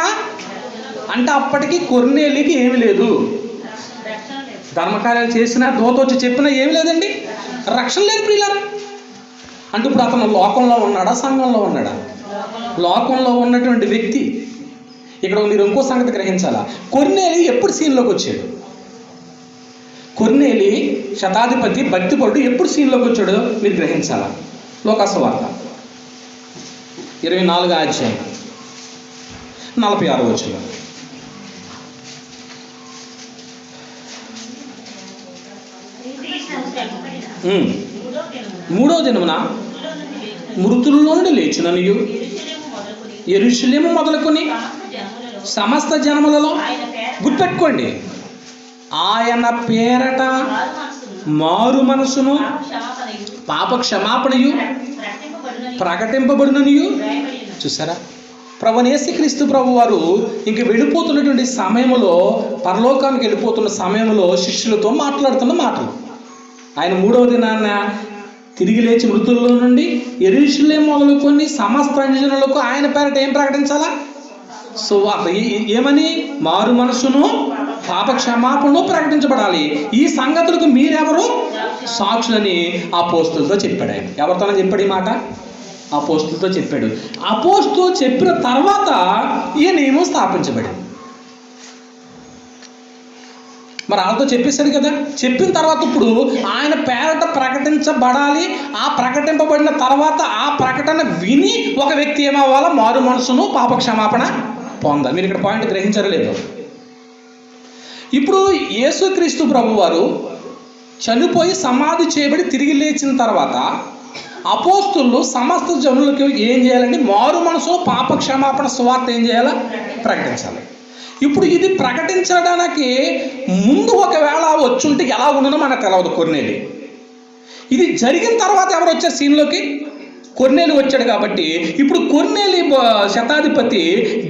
Speaker 1: అంటే అప్పటికి కొర్నేలికి ఏమి లేదు, ధర్మకార్యాలు చేసినా దూత వచ్చి చెప్పినా ఏమి లేదండి, రక్షణ లేదు ప్రియులారా. అంటే ఇప్పుడు అతను లోకంలో ఉన్నాడా, సంఘంలో ఉన్నాడా? లోకంలో ఉన్నటువంటి వ్యక్తి. ఇక్కడ మీరు ఇంకో సంగతి గ్రహించాలా, కొర్నేలి ఎప్పుడు సీన్లోకి వచ్చాడు? కొర్నేలి శతాధిపతి భక్తిపరుడు ఎప్పుడు సీన్లోకి వచ్చాడో మీరు గ్రహించాలా. లోకాసు వార్త 24వ అధ్యాయం 46వ వచనం. మూడో దినమున మృతుల్లో నుండి లేచిననియు యెరూషలేము మొదలుకొని సమస్త జనములలో, గుర్తుపెట్టుకోండి, ఆయన పేరట మారు మనసును పాప క్షమాపణయు ప్రకటింపబడుననియు. చూసారా, ప్రభువైన యేసుక్రీస్తు ప్రభు వారు ఇంక వెళ్ళిపోతున్నటువంటి సమయంలో, పరలోకానికి వెళ్ళిపోతున్న సమయంలో శిష్యులతో మాట్లాడుతున్న మాటలు. ఆయన మూడవ దినాన తిరిగి లేచి మృతుల్లో నుండి యెరూషలేము మొదలుకొని సమస్త జనులకు ఆయన పేరట ఏం ప్రకటించాలా? సో ఏమని? మారు మనసును పాప క్షమాపణను ప్రకటించబడాలి. ఈ సంగతులకు మీరెవరు సాక్షులని అపోస్తులతో చెప్పాడు. ఆయన ఎవరితోనే చెప్పాడు ఈ మాట? అపోస్తులతో చెప్పాడు. అపోస్తులు చెప్పిన తర్వాత ఈ నియమం స్థాపించబడింది. మరి వాళ్ళతో చెప్పేశాడు కదా, చెప్పిన తర్వాత ఇప్పుడు ఆయన పేరట ప్రకటించబడాలి. ఆ ప్రకటింపబడిన తర్వాత ఆ ప్రకటన విని ఒక వ్యక్తి ఏమవ్వాలా? మారు మనసును పాప క్షమాపణ పొందాలి. మీరు ఇక్కడ పాయింట్ గ్రహించారో లేదో? ఇప్పుడు యేసుక్రీస్తు ప్రభు వారు చనిపోయి సమాధి చేయబడి తిరిగి లేచిన తర్వాత అపోస్తులు సమస్త జనులకు ఏం చేయాలండి? మారు మనసు పాప క్షమాపణ సువార్త ఏం చేయాలా? ప్రకటించాలి. ఇప్పుడు ఇది ప్రకటించడానికి ముందు ఒకవేళ వచ్చుంటే ఎలా ఉండదో మనకు తెలియదు. కొర్నేలి ఇది జరిగిన తర్వాత ఎవరు వచ్చారు సీన్లోకి? కొర్నేలి వచ్చాడు. కాబట్టి ఇప్పుడు కొర్నేలి శతాధిపతి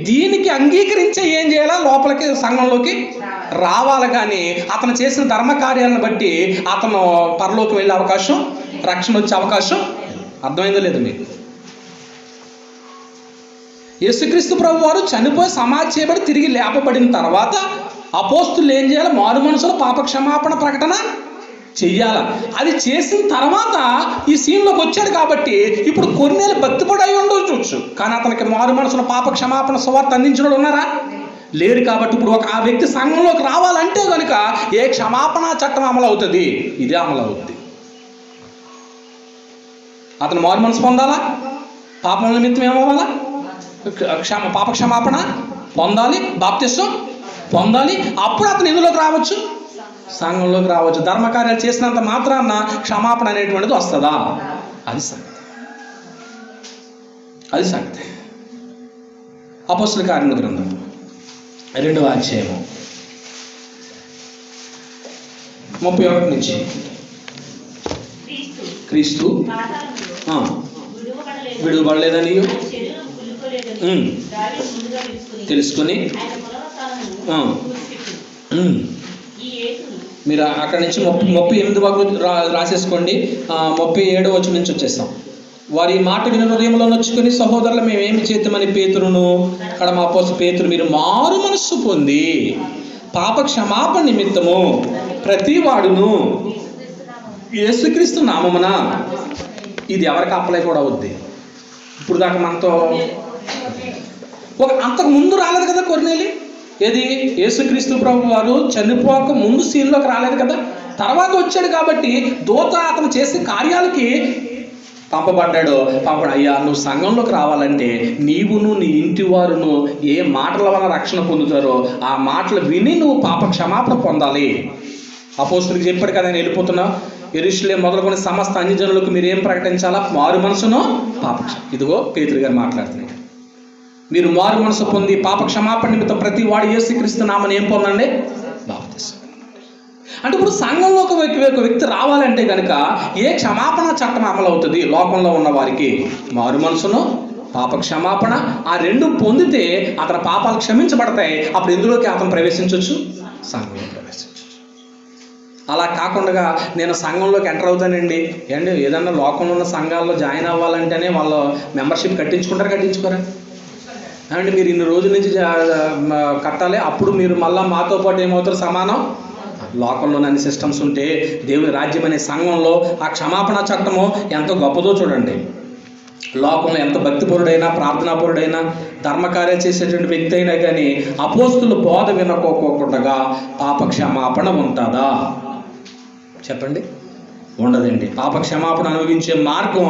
Speaker 1: దీనికి అంగీకరించే ఏం చేయాలా? లోపలికి సంఘంలోకి రావాలి. కానీ అతను చేసిన ధర్మకార్యాలను బట్టి అతను పరలోకి వెళ్ళే అవకాశం, రక్షణ వచ్చే అవకాశం. అర్థమైందో లేదు మీకు? యేసుక్రీస్తు ప్రభు వారు చనిపోయి సమాధి చేయబడి తిరిగి లేపబడిన తర్వాత అపోస్తులు ఏం చేయాలి? మారు మనసులో పాప క్షమాపణ ప్రకటన చెయ్యాల. అది చేసిన తర్వాత ఈ సీన్లోకి వచ్చాడు. కాబట్టి ఇప్పుడు కొన్నేళ్ళు భక్తిపడి అయి ఉండవచ్చు, కానీ అతనికి మారు మనసులో పాప క్షమాపణ సువార్త అందించిన వాళ్ళు ఉన్నారా? లేరు. కాబట్టి ఇప్పుడు ఆ వ్యక్తి సంఘంలోకి రావాలంటే కనుక ఏ క్షమాపణ చట్టం అమలు అవుతుంది? ఇదే అమలు అవుతుంది. అతను మారు మనసు పొందాలా, పాపం నిమిత్తం ఏమవ్వాలా? పాప క్షమాపణ పొందాలి, బాప్తిసం పొందాలి. అప్పుడు అతను ఎందులోకి రావచ్చు? సంఘంలోకి రావచ్చు. ధర్మకార్యాలు చేసినంత మాత్రాన క్షమాపణ అనేటువంటిది వస్తుందా? అది సంగతి. అది సంగతి. అపోస్తుల కార్యముల గ్రంథం 2వ అధ్యాయము 31 నుంచి. క్రీస్తు విడువబడలేదని తెలుసుకొని మీరు అక్కడి నుంచి 38 వరకు రాసేసుకోండి. 37వ వచనం నుంచి వచ్చేస్తాం. వారి మాట విని హృదయంలో నొచ్చుకొని, సహోదరులు మేమేమి చేద్దామని పేతురును, అక్కడ మా అపోస్తలుడు పేతురు, మీరు మారు మనస్సు పొంది పాప క్షమాపణ నిమిత్తము ప్రతి వాడును యేసుక్రీస్తు నామమున. ఇది ఎవరికి అప్లై కూడా అవుద్ది. ఇప్పుడు దాకా మనతో అంతకు ముందు రాలేదు కదా కొర్నేలి. ఏది? యేసుక్రీస్తు ప్రభు వారు చనిపోక ముందు సీన్లోకి రాలేదు కదా, తర్వాత వచ్చాడు. కాబట్టి దూత అతను చేసే కార్యాలకి పంపబడ్డాడు. అయ్యా, నువ్వు సంఘంలోకి రావాలంటే నీవును నీ ఇంటి వారును ఏ మాటల వల్ల రక్షణ పొందుతారో ఆ మాటలు విని నువ్వు పాప క్షమాపణ పొందాలి. అపోస్తలుడికి చెప్పాడు కదా, నేను వెళ్ళిపోతున్నా, యెరూషలేము మొదలుకొని సమస్త అన్యజనులకు మీరు ఏం ప్రకటించాలా? మారు మనసును పాప. ఇదిగో పేతురు గారు మాట్లాడుతున్నాడు. మీరు మారు మనసు పొంది పాప క్షమాపణ నిమిత్తం ప్రతి వాడు యేసుక్రీస్తు నామమున ఏం పొందండి? బాప్తిసం. అంటే ఇప్పుడు సంఘంలోకి ఒక వ్యక్తి రావాలంటే కనుక ఏ క్షమాపణ చట్టం అమలు అవుతుంది? లోకంలో ఉన్న వారికి మారు మనసును పాప క్షమాపణ, ఆ రెండు పొందితే అతని పాపాలు క్షమించబడతాయి. అప్పుడు ఎందులోకి అతను ప్రవేశించవచ్చు? సంఘంలో ప్రవేశించవచ్చు. అలా కాకుండా నేను సంఘంలోకి ఎంటర్ అవుతానండి ఏంటి, ఏదన్నా లోకంలో ఉన్న సంఘాల్లో జాయిన్ అవ్వాలంటేనే వాళ్ళు మెంబర్షిప్ కట్టించుకోరా? అంటే మీరు ఇన్ని రోజుల నుంచి కట్టాలి, అప్పుడు మీరు మళ్ళీ మాతో పాటు ఏమవుతారు, సమానం. లోకంలోని అన్ని సిస్టమ్స్ ఉంటే దేవుని రాజ్యం అనే సంఘంలో ఆ క్షమాపణ చట్టము ఎంత గొప్పదో చూడండి. లోకంలో ఎంత భక్తిపరుడైనా, ప్రార్థనాపరుడైనా, ధర్మకార్యాలు చేసేటువంటి వ్యక్తి అయినా కానీ అపోస్తుల బోధ వినకోకుండా పాప క్షమాపణ ఉంటుందా? చెప్పండి, ఉండదండి. పాప క్షమాపణ అనుభవించే మార్గం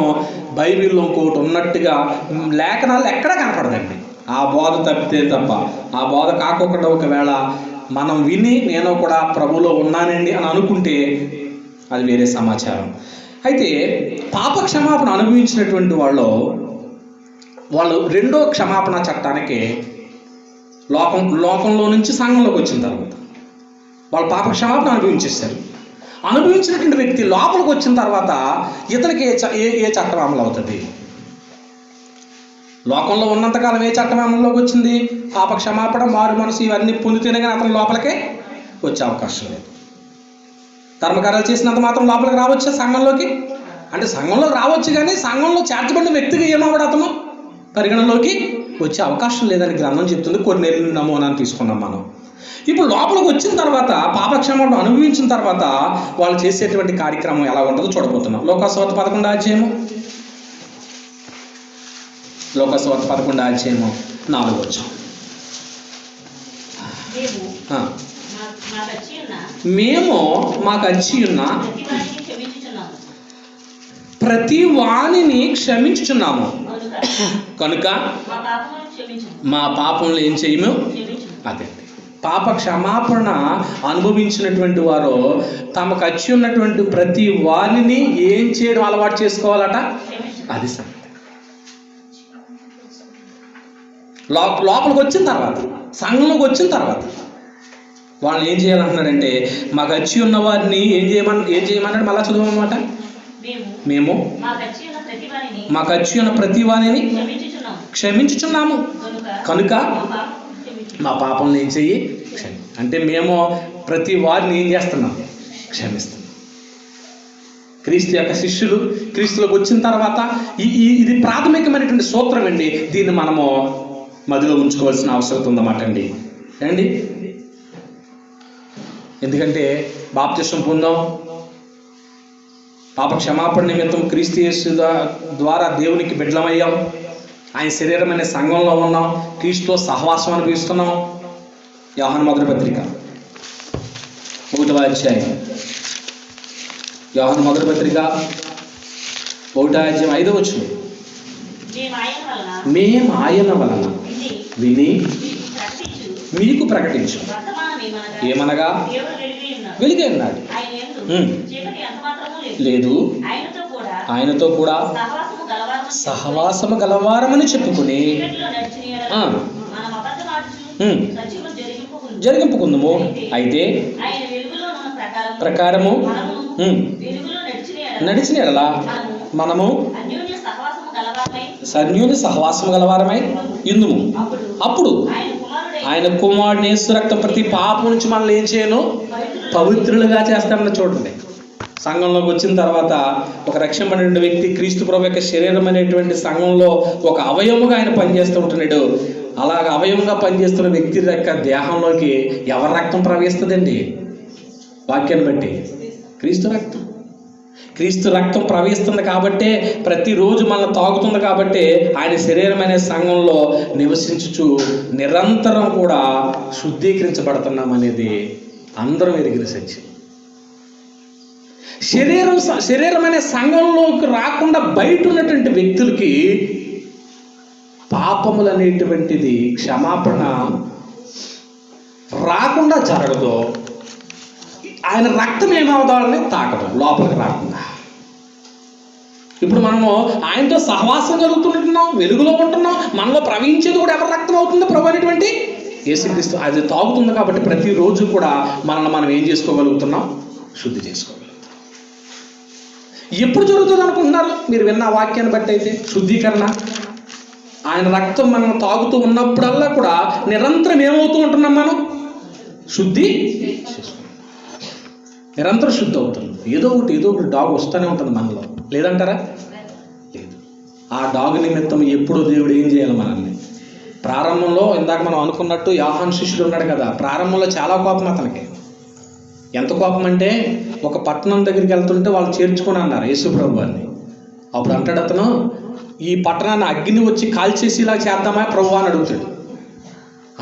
Speaker 1: బైబిల్లో ఇంకోటి ఉన్నట్టుగా లేఖనాలు ఎక్కడా కనపడదండి. ఆ బోధ తప్పితే తప్ప. ఆ బోధ కాకుండా ఒకవేళ మనం విని నేను కూడా ప్రభువులో ఉన్నానండి అని అనుకుంటే అది వేరే సమాచారం. అయితే పాప క్షమాపణ అనుభవించినటువంటి వాళ్ళు రెండో క్షమాపణ చట్టానికి లోకంలో నుంచి సంఘంలోకి వచ్చిన తర్వాత వాళ్ళు పాప క్షమాపణ అనుభవించేస్తారు. అనుభవించినటువంటి వ్యక్తి లోపలికి వచ్చిన తర్వాత ఇతనికి ఏ చట్టం అమలు అవుతుంది? లోకంలో ఉన్నంతకాలం ఏ చట్టం అమలులోకి వచ్చింది? పాప క్షమాపణ, మారు మనసు ఇవన్నీ పొందితేనే కానీ అతను లోపలికే వచ్చే అవకాశం లేదు. ధర్మకార్యాలు చేసినంత మాత్రం లోపలికి రావచ్చు సంఘంలోకి? అంటే సంఘంలోకి రావచ్చు, కానీ సంఘంలో చేర్చబడిన వ్యక్తిగా ఏమవ్వడు, అతను పరిగణలోకి వచ్చే అవకాశం లేదని గ్రంథం చెప్తుంది. కొన్ని నమూనాను తీసుకున్నాం మనం. ఇప్పుడు లోపలికి వచ్చిన తర్వాత పాపక్షమాపణ అనుభవించిన తర్వాత వాళ్ళు చేసేటువంటి కార్యక్రమం ఎలా ఉంటుందో చూడబోతున్నాం. లోకాసువార్త 11వ అధ్యాయము 4వ వచనం. మేము మాకు వచ్చి ఉన్న ప్రతి వాణిని క్షమించుచున్నాము కనుక మా పాపంలో ఏం చేయము. అదే పాప క్షమాపణ అనుభవించినటువంటి వారు తమకు వచ్చి ఉన్నటువంటి ప్రతి వాణిని ఏం చేయడం అలవాటు చేసుకోవాలట. అది సంగతి. లోపలికి వచ్చిన తర్వాత, సంఘంలోకి వచ్చిన తర్వాత వాళ్ళని ఏం చేయాలంటున్నాడంటే, మాకు వచ్చి ఉన్న వారిని ఏం చేయమన్నాడు? మళ్ళా చదువన్నమాట. మేము మాకు వచ్చి ఉన్న ప్రతి వారిని క్షమించుచున్నాము కనుక మా పాపంలో ఏం చెయ్యి. అంటే మేము ప్రతి వారిని ఏం చేస్తున్నాం? క్షమిస్తున్నాం. క్రీస్తు యొక్క శిష్యులు క్రీస్తులోకి వచ్చిన తర్వాత ఇది ప్రాథమికమైనటువంటి సూత్రం అండి. దీన్ని మనము మదిలో ఉంచుకోవాల్సిన అవసరం ఉందన్నమాట అండి. ఏమండి? ఎందుకంటే బాప్తిసం పొందాం, పాప క్షమాపణ నిమిత్తం క్రీస్తు యేసు ద్వారా దేవునికి బిడ్డలమయ్యాం, ఆయన శరీరం అనే సంఘంలో ఉన్నాం, క్రీస్తుతో సహవాసం అనిపిస్తున్నాం. యోహాను మొదటి పత్రిక 1వ అధ్యాయం, యోహాను మొదటి పత్రిక 1వ అధ్యాయం 5వ వచనం. మేము ఆయన వలన విని మీకు ప్రకటించు ఏమనగా వెలిగే ఉన్నాడు, లేదు ఆయనతో కూడా సహవాసము గలవారమని చెప్పుకుని జరిగింపుకుందాము. అయితే ప్రకారము నడిచిన ఎడలా మనము సన్యోని సహవాసము గలవారమై ఇందుము. అప్పుడు ఆయన కుమారుని యేసు రక్తం ప్రతి పాపం నుంచి మనల్ని ఏం చేయను? పవిత్రులుగా చేస్తామని చూడండి. సంఘంలోకి వచ్చిన తర్వాత ఒక రక్షింపబడిన వ్యక్తి క్రీస్తు ప్రభు యొక్క శరీరం అనేటువంటి సంఘంలో ఒక అవయవముగా ఆయన పనిచేస్తూ ఉంటున్నాడు. అలాగ అవయవంగా పనిచేస్తున్న వ్యక్తి యొక్క దేహంలోకి ఎవరి రక్తం ప్రవహిస్తుందండి? వాక్యాన్ని బట్టి క్రీస్తు రక్తం ప్రవహిస్తుంది కాబట్టే, ప్రతిరోజు మనల్ని తాగుతుంది కాబట్టే ఆయన శరీరం అనే సంఘంలో నివసించుచు నిరంతరం కూడా శుద్ధీకరించబడుతున్నాం అనేది అందరం ఎరిగిన సత్యం. శరీరం అనే సంఘంలోకి రాకుండా బయట ఉన్నటువంటి వ్యక్తులకి పాపములు అనేటువంటిది క్షమాపణ రాకుండా జరగదు. ఆయన రక్తం ఏమవుతాడని తాకదు, లోపలికి రాకుండా. ఇప్పుడు మనము ఆయనతో సహవాసం కలుగుతుంటున్నాం, వెలుగులో ఉంటున్నాం, మనలో ప్రవహించేది కూడా ఎవరి రక్తం అవుతుంది? ప్రభు అనేటువంటి యేసుక్రీస్తు. అది తాగుతుంది కాబట్టి ప్రతిరోజు కూడా మనల్ని మనం ఏం చేసుకోగలుగుతున్నాం? శుద్ధి చేసుకోగలుగుతాం. ఎప్పుడు జరుగుతుంది అనుకుంటున్నారు మీరు విన్న వాక్యాన్ని బట్టి? అయితే శుద్ధీకరణ ఆయన రక్తం మనం తాగుతూ ఉన్నప్పుడల్లా కూడా నిరంతరం ఏమవుతూ ఉంటున్నాం? మనం శుద్ధి చేసుకుంటాం, నిరంతరం శుద్ధి అవుతుంది. ఏదో ఒకటి డాగ్ వస్తూనే ఉంటుంది మనలో, లేదంటారా? లేదు. ఆ డాగ్ నిమిత్తం ఎప్పుడో దేవుడు ఏం చేయాలి? మనల్ని ప్రారంభంలో ఇందాక మనం అనుకున్నట్టు యోహాను శిష్యుడు ఉన్నాడు కదా, ప్రారంభంలో చాలా కోపం అతనికి. ఎంత కోపం అంటే ఒక పట్టణం దగ్గరికి వెళ్తుంటే వాళ్ళు చేర్చుకొని అన్నారు యేసుప్రభు వారిని. అప్పుడు అంటాడు అతను, ఈ పట్టణాన్ని అగ్ని వచ్చి కాల్చేసి ఇలా చేద్దామా ప్రభు అని అడుగుతాడు.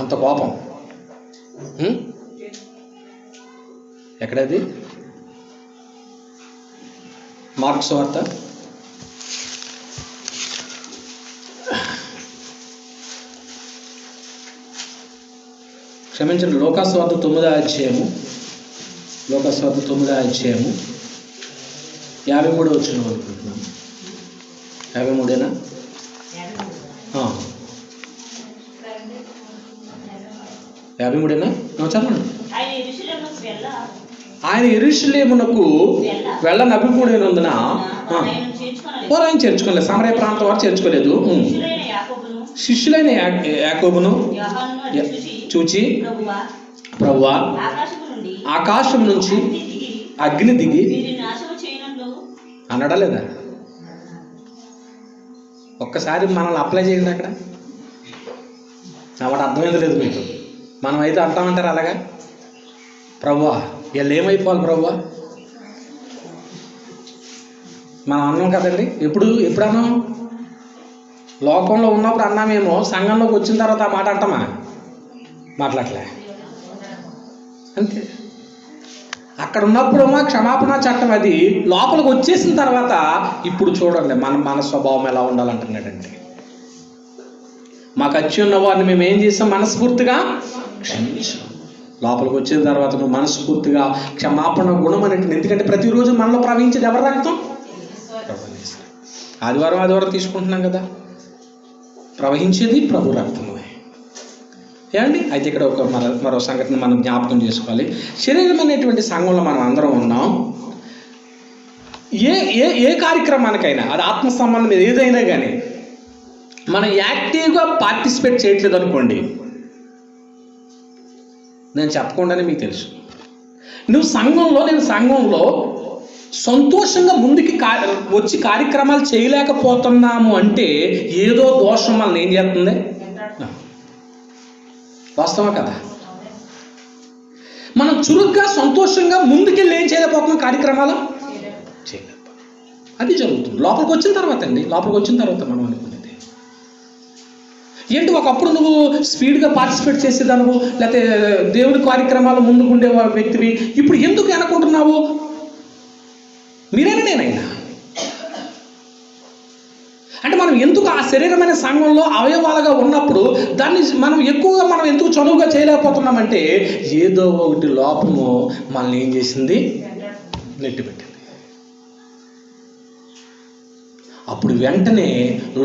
Speaker 1: అంత కోపం. ఎక్కడది? మార్కు సువార్త క్షమించండి, లూకా సువార్త 9వ అధ్యాయము, లూకా సువార్త 9వ అధ్యాయము 53వ వచనం అనుకుంటున్నాను. 53ఏనా? చదవండి. ఆయన యెరూషలేమునకు వెళ్ళ నభికుడైనందున వారు ఆయన చేర్చుకోలేదు. సమరయ ప్రాంతం వారు చేర్చుకోలేదు. శిష్యులైన యాకోబును చూచి, ప్రభువా, ఆకాశం నుంచి అగ్ని దిగి అనడా లేదా? ఒక్కసారి మనల్ని అప్లై చేయండి అక్కడ. నా మాట అర్థమైంది లేదు మీకు? మనం అయితే అంటామంటారు అలాగా, ప్రభువా వీళ్ళు ఏమైపోవాలి ప్రభువా. మనం అన్నాం కదండి. ఎప్పుడు అన్నాం? లోకంలో ఉన్నప్పుడు అన్నామేమో, సంఘంలోకి వచ్చిన తర్వాత ఆ మాట అంటామా? మాట్లాడలే అంతే. అక్కడ ఉన్నప్పుడు క్షమాపణ చట్టం అది, లోపలికి వచ్చేసిన తర్వాత ఇప్పుడు చూడండి మన స్వభావం ఎలా ఉండాలంటున్నాడండి. మాకు వచ్చి ఉన్న వారిని మేము ఏం చేసాం? మనస్ఫూర్తిగా క్షమించాం. లోపలికి వచ్చిన తర్వాత నువ్వు మనస్ఫూర్తిగా క్షమాపణ గుణం అనేటువంటి, ఎందుకంటే ప్రతిరోజు మనలో ప్రవహించేది ఎవరి రక్తం? ఆదివారం తీసుకుంటున్నాం కదా, ప్రవహించేది ప్రభు రక్తమే. ఏమండి? అయితే ఇక్కడ మరో సంగతిని మనం జ్ఞాపకం చేసుకోవాలి. శరీరం అనేటువంటి సంఘంలో మనం అందరం ఉన్నాం. ఏ కార్యక్రమానికైనా, అది ఆత్మ సంబంధం ఏదైనా కానీ, మనం యాక్టివ్గా పార్టిసిపేట్ చేయట్లేదు అనుకోండి, నేను చెప్పకుండానే మీకు తెలుసు. నేను సంఘంలో సంతోషంగా ముందుకి వచ్చి కార్యక్రమాలు చేయలేకపోతున్నాము అంటే ఏదో దోషం మనల్ని ఏం చేస్తుంది? వాస్తవా కదా? మనం చురుగ్గా సంతోషంగా ముందుకెళ్ళి ఏం చేయలేకపోతున్నాం? కార్యక్రమాలు చేయలేకపోతున్నాం. అది జరుగుతుంది లోపలికి వచ్చిన తర్వాత అండి. లోపలికి వచ్చిన తర్వాత మనం అనుకునేది ఏంటి? ఒకప్పుడు నువ్వు స్పీడ్గా పార్టిసిపేట్ చేసేదాను, లేకపోతే దేవుడి కార్యక్రమాలు ముందుకు ఉండే వ్యక్తివి, ఇప్పుడు ఎందుకు అనుకుంటున్నావు? మీరైనా నేనైనా అంటే మనం ఎందుకు ఆ శరీరమైన సంఘంలో అవయవాలుగా ఉన్నప్పుడు దాన్ని మనం ఎందుకు చనువుగా చేయలేకపోతున్నామంటే ఏదో ఒకటి లోపము మనల్ని ఏం చేసింది? నెట్టిపెట్టింది. అప్పుడు వెంటనే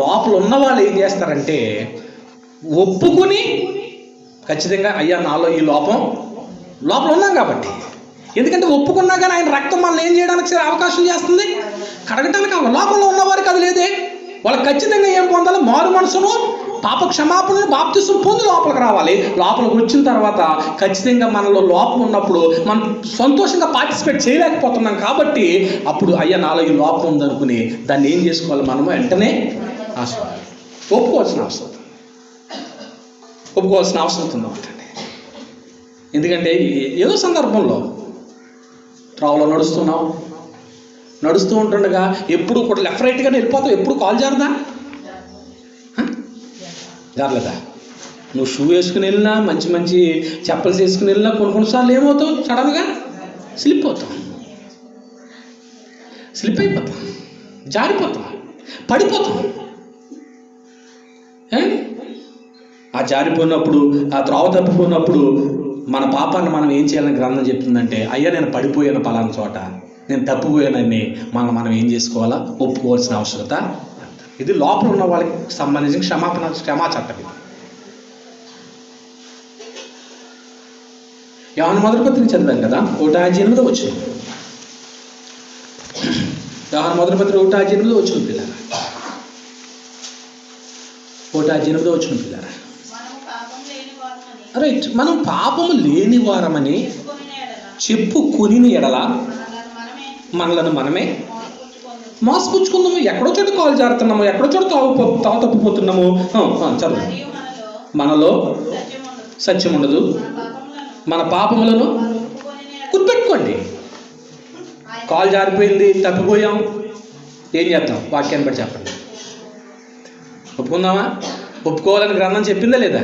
Speaker 1: లోపల ఉన్న వాళ్ళు ఏం చేస్తారంటే ఒప్పుకుని, ఖచ్చితంగా అయ్యా నాలో ఈ లోపల ఉన్నాం కాబట్టి, ఎందుకంటే ఒప్పుకున్నా కానీ ఆయన రక్తం మనల్ని ఏం చేయడానికి అవకాశం చేస్తుంది? కడగటానికి. లోపల ఉన్నవారికి అది లేదే. వాళ్ళకి ఖచ్చితంగా ఏం పొందాలి? మారు మనసును, పాప క్షమాపణను, బాప్తిసం పొంది లోపలికి రావాలి. లోపలికి వచ్చిన తర్వాత ఖచ్చితంగా మనలో లోపం ఉన్నప్పుడు మనం సంతోషంగా పార్టిసిపేట్ చేయలేకపోతున్నాం కాబట్టి అప్పుడు అయ్యా నాలో ఈ లోపం ఉందనుకుని దాన్ని ఏం చేసుకోవాలి? మనము వెంటనే ఒప్పుకోవాల్సిన అవసరం ఉందన్నమాట. ఎందుకంటే ఏదో సందర్భంలో త్రావలో నడుస్తూ ఉంటుండగా ఎప్పుడు కూడా లెఫ్ట్ రైట్గానే వెళ్ళిపోతావు. ఎప్పుడు కాల్ జారదా? జారలేదా? నువ్వు షూ వేసుకుని వెళ్ళినా, మంచి చెప్పల్స్ వేసుకుని వెళ్ళినా కొన్నిసార్లు ఏమవుతావు? సడన్గా స్లిప్ అయిపోతాం, జారిపోతాం, పడిపోతాం. ఆ జారిపోయినప్పుడు, ఆ త్రోవ తప్పిపోయినప్పుడు మన పాపాన్ని మనం ఏం చేయాలని గ్రంథం చెప్తుందంటే, అయ్యా నేను పడిపోయాను పలానా చోట, నేను తప్పిపోయానని మనం ఏం చేసుకోవాలా? ఒప్పుకోవాల్సిన అవసరత. ఇది లోపల ఉన్న వాళ్ళకి సంబంధించిన క్షమా చట్టం. ఇది యోహాను మొదటి పత్రిక చదివాం కదా, 1:8 వచ్చింది. యోహాను మొదటి పత్రిక 1:8 వచ్చింది పిల్లరా. 1:8 వచ్చింది పిల్లరా. రైట్. మనం పాపము లేని వారమని చెప్పుకొని ఎడల మనలను మనమే మోసపుచ్చుకుందాము. ఎక్కడో చోట కాలు జారుతున్నాము, ఎక్కడో చోట తావు తప్పిపోతున్నాము. చదువు. మనలో సత్యం ఉండదు, మన పాపములను గుర్తుపెట్టుకోండి. కాలు జారిపోయింది, తప్పిపోయాం, ఏం చేద్దాం? వాక్యాన్ని బట్టి చెప్పండి. ఒప్పుకుందామా? ఒప్పుకోవాలని గ్రంథం చెప్పిందా లేదా?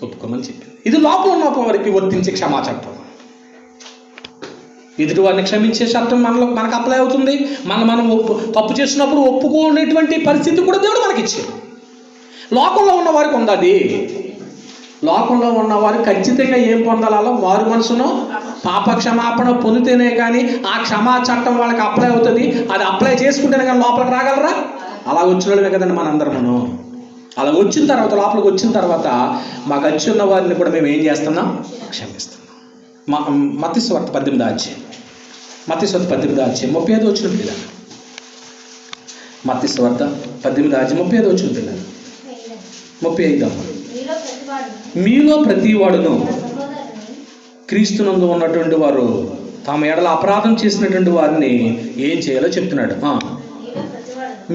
Speaker 1: ఒప్పుకోమని చెప్పింది. ఇది లోపల ఉన్న వారికి వర్తించే క్షమా చట్టం. ఎదుటి వారిని క్షమించే చట్టం మనకు అప్లై అవుతుంది. మనం తప్పు చేసినప్పుడు ఒప్పుకునేటువంటి పరిస్థితి కూడా దేవుడు మనకిచ్చాడు. లోకంలో ఉన్న వారికి ఉంది అది. లోకంలో ఉన్నవారు ఖచ్చితంగా ఏం పొందాలో వారు మనసును పాప క్షమాపణ పొందితేనే కానీ ఆ క్షమా చట్టం వాళ్ళకి అప్లై అవుతుంది. అది అప్లై చేసుకుంటేనే కానీ లోపలికి రాగలరా? అలా వచ్చినోళ్ళమే కదండి మనందరము. అలా వచ్చిన తర్వాత, లోపలికి వచ్చిన తర్వాత మాకు వచ్చి ఉన్న వారిని కూడా మేము ఏం చేస్తున్నాం? క్షమిస్తున్నాం. మత్తయి సువార్త 18వ అధ్యాయం, మత్తయి సువార్త 18వ అధ్యాయం 35 వచ్చిన పిల్లలు. మత్తయి సువార్త 18వ అధ్యాయం 35 వచ్చిన పిల్లలు. 35. మీలో ప్రతివాడును క్రీస్తునందు ఉన్నటువంటి వారు తాము ఎడల అపరాధం చేసినటువంటి వారిని ఏం చేయాలో చెప్తున్నాడు.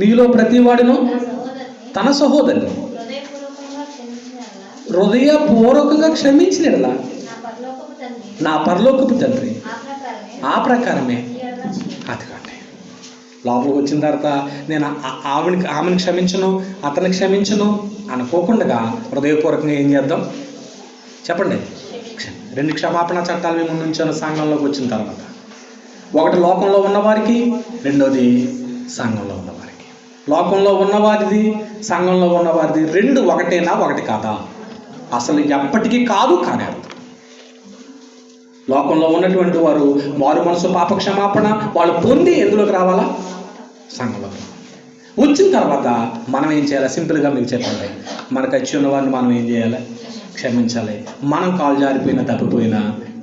Speaker 1: మీలో ప్రతివాడును తన సహోదరుని హృదయపూర్వకంగా క్షమించినలా నా పరలోకపు తండ్రి ఆ ప్రకారమే అతకండి. లోపలికి వచ్చిన తర్వాత నేను ఆమెను క్షమించను, అతన్ని క్షమించను అనుకోకుండా హృదయపూర్వకంగా ఏం చేద్దాం చెప్పండి? 2 క్షమాపణ చట్టాలు మేము ఉంచాను సంఘంలోకి వచ్చిన తర్వాత. ఒకటి లోకంలో ఉన్నవారికి, రెండోది సంఘంలో ఉన్నవారికి. లోకంలో ఉన్నవారిది, సంఘంలో ఉన్నవారిది 2 ఒకటేనా, ఒకటి కాదా? అసలు ఎప్పటికీ కాదు. కానీ లోకంలో ఉన్నటువంటి వారు మారు మనసు పాప క్షమాపణ వాళ్ళు పొంది ఎందులోకి రావాలా? సంఘంలోకి. వచ్చిన తర్వాత మనం ఏం చేయాలి? సింపుల్గా మీకు చెప్పండి. మనకు వచ్చి ఉన్న వారిని మనం ఏం చేయాలి? క్షమించాలి. మనం కాలు జారిపోయినా తప్పిపోయినా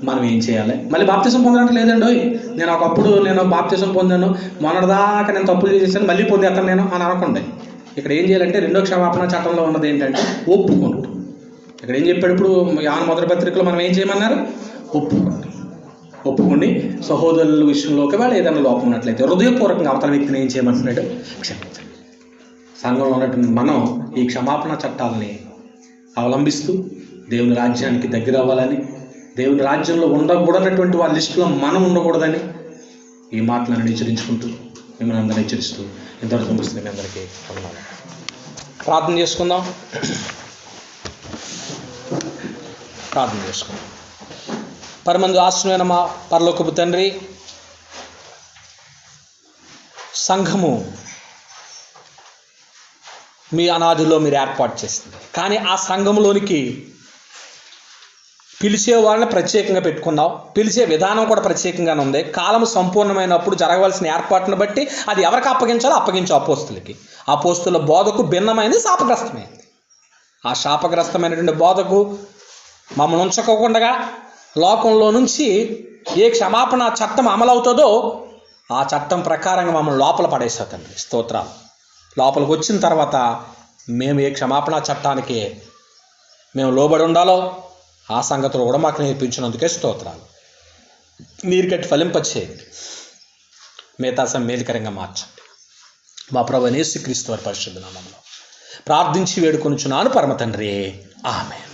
Speaker 1: మనం ఏం చేయాలి? మళ్ళీ బాప్తిజం పొందడానికి లేదండి. నేను బాప్తిజం పొందాను, మొన్నటిదాకా నేను తప్పులు చేశాను, మళ్ళీ పొందేస్తాను నేను అని అనుకోండి. ఇక్కడ ఏం చేయాలంటే 2వ క్షమాపణ చట్టంలో ఉన్నది ఏంటంటే ఒప్పుకోండి. ఇక్కడ ఏం చెప్పాడు? ఇప్పుడు యోహాను మొదటి పత్రికలో మనం ఏం చేయమన్నారు? ఒప్పుకోండి. సహోదరుల విషయంలో ఒకవేళ ఏదైనా లోపం ఉన్నట్లయితే హృదయపూర్వకంగా అవతల వ్యక్తిని ఏం చేయమంటున్నాడు? క్షమించండి. సంఘంలో ఉన్నటువంటి మనం ఈ క్షమాపణ చట్టాలని అవలంబిస్తూ దేవుని రాజ్యానికి దగ్గర అవ్వాలని, దేవుని రాజ్యంలో ఉండకూడనటువంటి వారి లిస్టులో మనం ఉండకూడదని ఈ మాటలను హెచ్చరించుకుంటూ మిమ్మల్ని అందరినీ హెచ్చరిస్తూ ఇంతవరకు ముగిస్తుంది. మీ అందరికీ ప్రార్థన చేసుకుందాం. ప్రార్థన చేసుకుందాం. పరమందు ఆశ్రమైన మా పరలోకపు తండ్రి, సంఘము మీ అనాదిలో మీరు ఏర్పాటు చేసింది. కానీ ఆ సంఘంలోనికి పిలిచే వాళ్ళని ప్రత్యేకంగా పెట్టుకున్నావు. పిలిచే విధానం కూడా ప్రత్యేకంగానే ఉంది. కాలం సంపూర్ణమైనప్పుడు జరగవలసిన ఏర్పాటును బట్టి అది ఎవరికి అప్పగించాలో అప్పగించు. అపోస్తులకి, అపోస్తుల బోధకు భిన్నమైనది శాపగ్రస్తమైంది. ఆ శాపగ్రస్తమైనటువంటి బోధకు మమ్మల్ని ఉంచకోకుండా లోకంలో నుంచి ఏ క్షమాపణ చట్టం అమలవుతుందో ఆ చట్టం ప్రకారంగా మమ్మల్ని లోపల పడేసా తండ్రి. స్తోత్రాలు. లోపలికి వచ్చిన తర్వాత మేము ఏ క్షమాపణ చట్టానికి మేము లోబడి ఉండాలో ఆ సంగతులు కూడా మాకు నేర్పించినందుకే స్తోత్రాలు. నీరు కట్టి ఫలింపచేయండి. మిగతా మేలుకరంగా మార్చండి. మా ప్రభువైన యేసుక్రీస్తు వారి పరిశుద్ధ నామములో ప్రార్థించి వేడుకొనుచున్నాను పరమ తండ్రి. ఆమేన్.